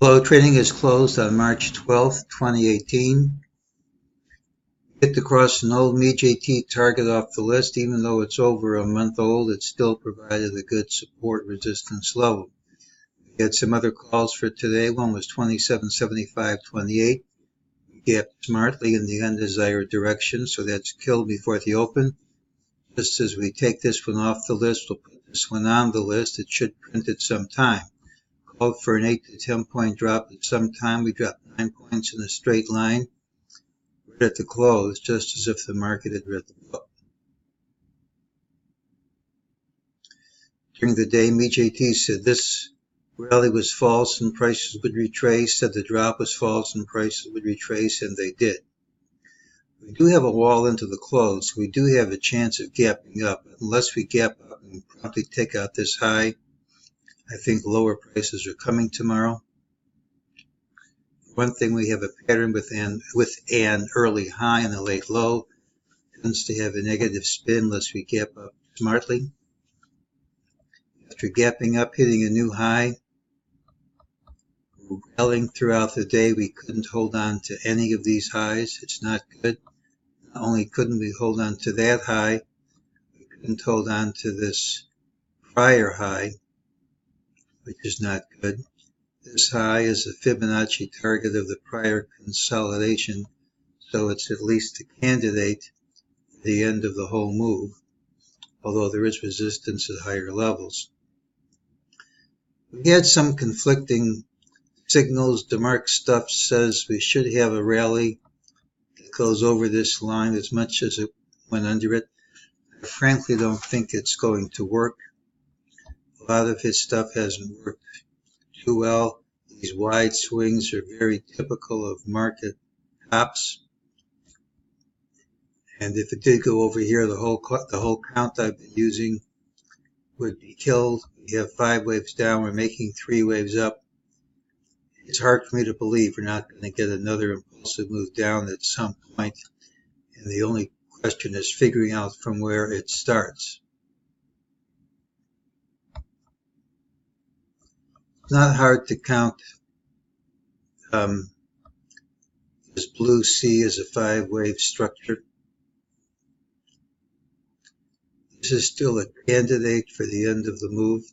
Hello, trading is closed on March 12th, 2018. Hit to cross an old MEJT target off the list. Even though it's over a month old, it still provided a good support resistance level. We had some other calls for today. One was 27.75.28. We gapped smartly in the undesired direction, so that's killed before the open. Just as we take this one off the list, we'll put this one on the list. It should print at some time. Called for an 8 to 10 point drop at some time. We dropped 9 points in a straight line right at the close, just as if the market had read the book. During the day, MEJT said this rally was false and prices would retrace, said the drop was false and prices would retrace, and they did. We do have a wall into the close. We do have a chance of gapping up. Unless we gap up and promptly take out this high, I think lower prices are coming tomorrow. One thing, we have a pattern with an early high and a late low. It tends to have a negative spin unless we gap up smartly. After gapping up, hitting a new high, rallying throughout the day, we couldn't hold on to any of these highs. It's not good. Not only couldn't we hold on to that high, we couldn't hold on to this prior high, which is not good. This high is a Fibonacci target of the prior consolidation, so it's at least a candidate for the end of the whole move, although there is resistance at higher levels. We had some conflicting signals. DeMark stuff says we should have a rally that goes over this line as much as it went under it. I frankly don't think it's going to work. A lot of his stuff hasn't worked too well. These wide swings are very typical of market tops. And if it did go over here, the whole count I've been using would be killed. We have 5 waves down. We're making 3 waves up. It's hard for me to believe we're not going to get another impulsive move down at some point. And the only question is figuring out from where it starts. It's not hard to count this blue C as a 5-wave structure. This is still a candidate for the end of the move.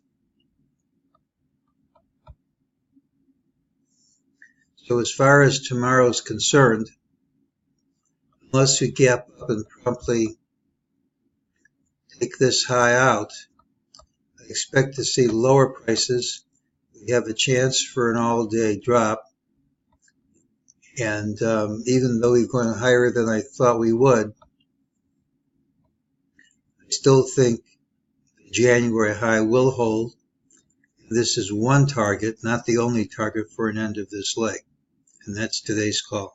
So as far as tomorrow's concerned, unless we gap up and promptly take this high out, I expect to see lower prices. We have a chance for an all-day drop. And even though we've gone higher than I thought we would, I still think the January high will hold. This is one target, not the only target for an end of this leg. And that's today's call.